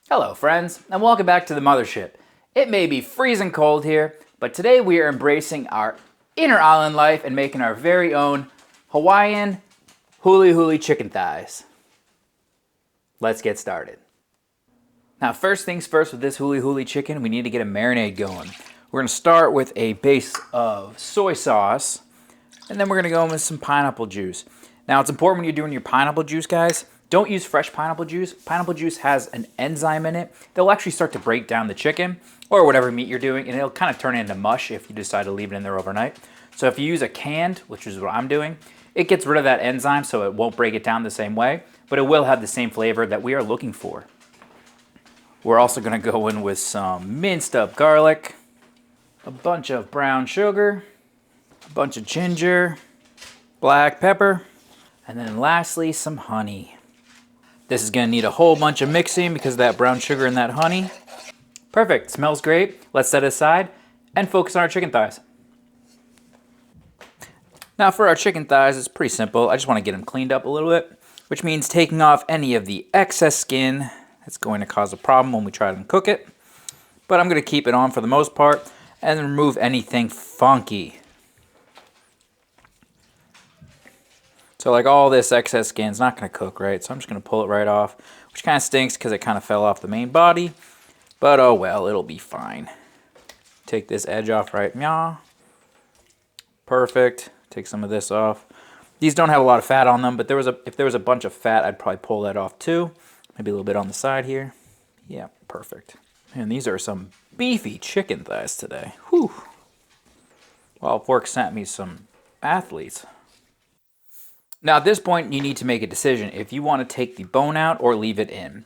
Hello friends, and welcome back to the Mothership. It may be freezing cold here, but today we are embracing our inner island life and making our very own Hawaiian Huli Huli chicken thighs. Let's get started. Now first things first with this Huli Huli chicken, we need to get a marinade going. We're going to start with a base of soy sauce, and then we're going to go in with some pineapple juice. Now it's important when you're doing your pineapple juice, guys, don't use fresh pineapple juice. Pineapple juice has an enzyme in it that will actually start to break down the chicken or whatever meat you're doing, and it'll kind of turn it into mush if you decide to leave it in there overnight. So if you use a canned, which is what I'm doing, it gets rid of that enzyme so it won't break it down the same way, but it will have the same flavor that we are looking for. We're also going to go in with some minced up garlic, a bunch of brown sugar, a bunch of ginger, black pepper, and then lastly some honey. This is going to need a whole bunch of mixing because of that brown sugar and that honey. Perfect, smells great. Let's set it aside and focus on our chicken thighs. Now for our chicken thighs, it's pretty simple. I just want to get them cleaned up a little bit, which means taking off any of the excess skin. That's going to cause a problem when we try to cook it. But I'm going to keep it on for the most part and remove anything funky. So like all this excess skin is not going to cook, right? So I'm just going to pull it right off, which kind of stinks because it kind of fell off the main body. But oh well, it'll be fine. Take this edge off right now. Perfect. Take some of this off. These don't have a lot of fat on them, but if there was a bunch of fat, I'd probably pull that off too. Maybe a little bit on the side here. Yeah, perfect. And these are some beefy chicken thighs today. Whew. Wild Pork sent me some athletes. Now at this point, you need to make a decision if you want to take the bone out or leave it in.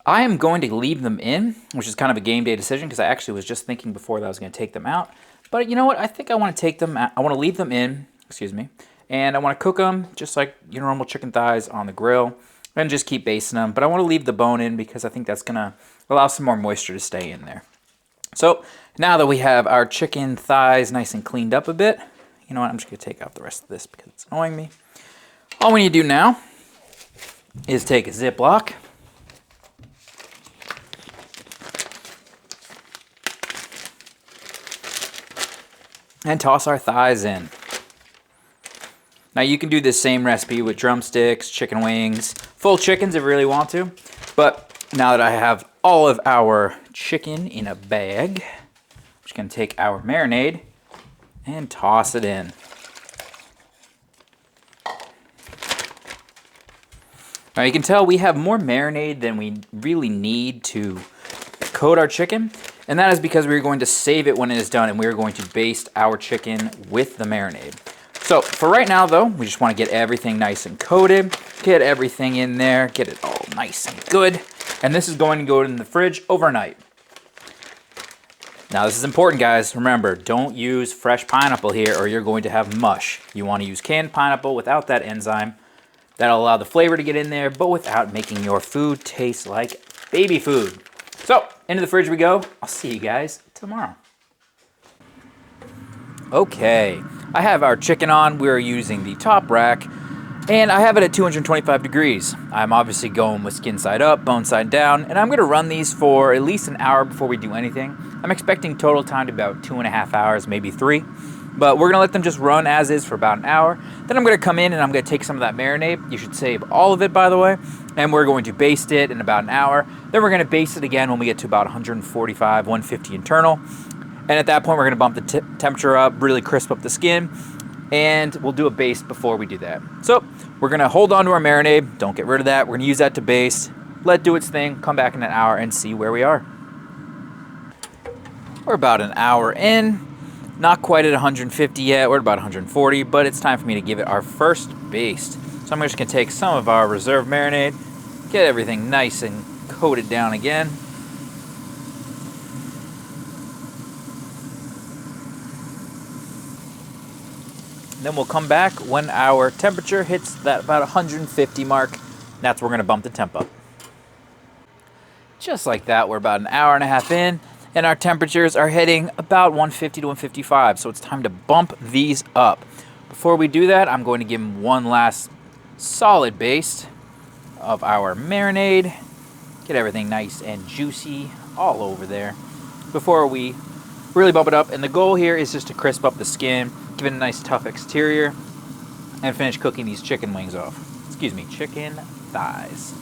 I am going to leave them in, which is kind of a game day decision because I actually was just thinking before that I was going to take them out. But you know what? I think I want to take them out. I want to leave them in, and I want to cook them just like your normal chicken thighs on the grill and just keep basting them. But I want to leave the bone in because I think that's going to allow some more moisture to stay in there. So now that we have our chicken thighs nice and cleaned up a bit, you know what, I'm just going to take out the rest of this because it's annoying me. All we need to do now is take a Ziploc. And toss our thighs in. Now you can do this same recipe with drumsticks, chicken wings, full chickens if you really want to. But now that I have all of our chicken in a bag, I'm just going to take our marinade and toss it in. Now you can tell we have more marinade than we really need to coat our chicken, and that is because we're going to save it when it is done and we're going to baste our chicken with the marinade. So for right now though, we just want to get everything nice and coated, get everything in there, get it all nice and good, and this is going to go in the fridge overnight. Now this is important, guys. Remember, don't use fresh pineapple here or you're going to have mush. You want to use canned pineapple without that enzyme. That'll allow the flavor to get in there, but without making your food taste like baby food. So, into the fridge we go. I'll see you guys tomorrow. Okay, I have our chicken on. We're using the top rack, and I have it at 225 degrees. I'm obviously going with skin side up, bone side down, and I'm going to run these for at least an hour before we do anything. I'm expecting total time to be about 2.5 hours, maybe 3. But we're going to let them just run as is for about an hour. Then I'm going to come in and I'm going to take some of that marinade. You should save all of it, by the way. And we're going to baste it in about an hour. Then we're going to baste it again when we get to about 145, 150 internal. And at that point, we're going to bump the temperature up, really crisp up the skin. And we'll do a baste before we do that. So we're going to hold on to our marinade. Don't get rid of that. We're going to use that to baste. Let it do its thing. Come back in an hour and see where we are. We're about an hour in. Not quite at 150 yet. We're at about 140, but it's time for me to give it our first baste. So I'm just going to take some of our reserve marinade, get everything nice and coated down again. Then we'll come back when our temperature hits that about 150 mark. That's where we're going to bump the temp up. Just like that, we're about an hour and a half in. And our temperatures are hitting about 150 to 155, so it's time to bump these up. Before we do that, I'm going to give them one last solid baste of our marinade. Get everything nice and juicy all over there before we really bump it up. And the goal here is just to crisp up the skin, give it a nice tough exterior, and finish cooking these chicken wings off. Excuse me, chicken thighs.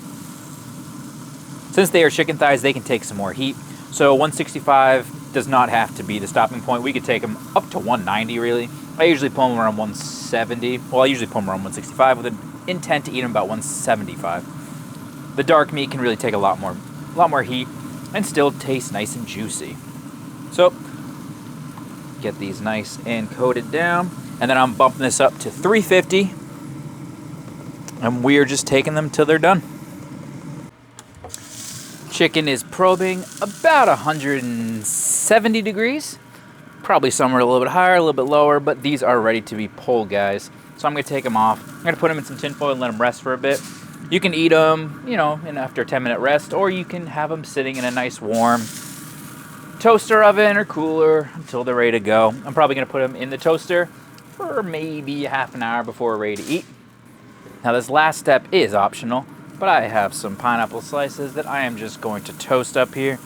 Since they are chicken thighs, they can take some more heat. So 165 does not have to be the stopping point. We could take them up to 190 really. I usually pull them around 170. Well, I usually pull them around 165 with an intent to eat them about 175. The dark meat can really take a lot more heat and still taste nice and juicy. So get these nice and coated down, and then I'm bumping this up to 350, and we're just taking them till they're done. Chicken is probing about 170 degrees, probably somewhere a little bit higher, a little bit lower, but these are ready to be pulled, guys. So I'm gonna take them off. I'm gonna put them in some tin foil and let them rest for a bit. You can eat them, you know, after a 10-minute rest, or you can have them sitting in a nice warm toaster oven or cooler until they're ready to go. I'm probably gonna put them in the toaster for maybe half an hour before we're ready to eat. Now this last step is optional, but I have some pineapple slices that I am just going to toast up here.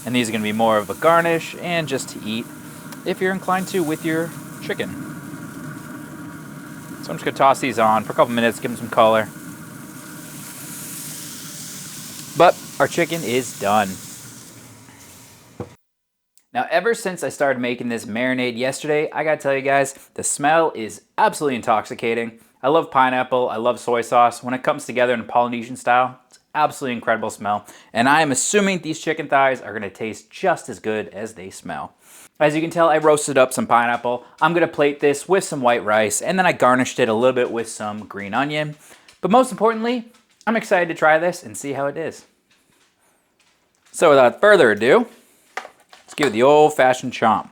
And these are gonna be more of a garnish and just to eat if you're inclined to with your chicken. So I'm just gonna toss these on for a couple minutes, give them some color. But our chicken is done. Now, ever since I started making this marinade yesterday, I gotta tell you guys, the smell is absolutely intoxicating. I love pineapple, I love soy sauce. When it comes together in a Polynesian style, it's absolutely incredible smell. And I am assuming these chicken thighs are gonna taste just as good as they smell. As you can tell, I roasted up some pineapple. I'm gonna plate this with some white rice, and then I garnished it a little bit with some green onion. But most importantly, I'm excited to try this and see how it is. So without further ado, let's give it the old-fashioned chomp.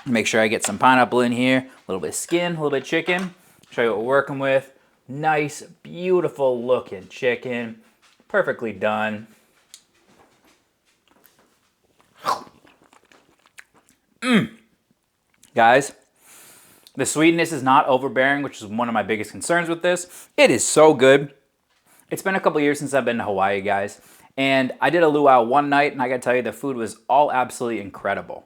Make sure I get some pineapple in here, a little bit of skin, a little bit of chicken. Show you what we're working with. Nice, beautiful looking chicken. Perfectly done. Guys, the sweetness is not overbearing, which is one of my biggest concerns with this. It is so good. It's been a couple years since I've been to Hawaii, guys. And I did a luau one night, and I gotta tell you, the food was all absolutely incredible.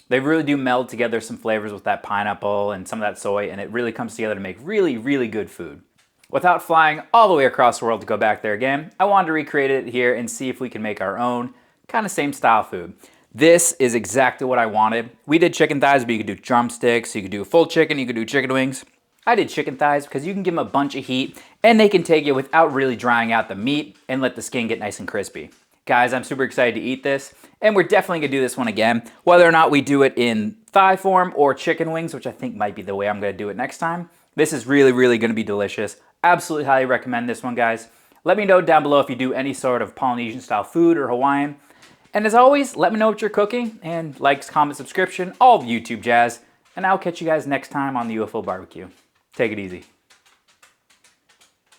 They really do meld together some flavors with that pineapple and some of that soy, and it really comes together to make really, really good food. Without flying all the way across the world to go back there again, I wanted to recreate it here and see if we can make our own kind of same style food. This is exactly what I wanted. We did chicken thighs, but you could do drumsticks, you could do full chicken, you could do chicken wings. I did chicken thighs because you can give them a bunch of heat and they can take it without really drying out the meat and let the skin get nice and crispy. Guys, I'm super excited to eat this, and we're definitely gonna do this one again. Whether or not we do it in thigh form or chicken wings, which I think might be the way I'm gonna do it next time, this is really, really gonna be delicious. Absolutely highly recommend this one, guys. Let me know down below if you do any sort of Polynesian style food or Hawaiian. And as always, let me know what you're cooking, and likes, comments, subscription, all the YouTube jazz. And I'll catch you guys next time on the UFO Barbecue. Take it easy.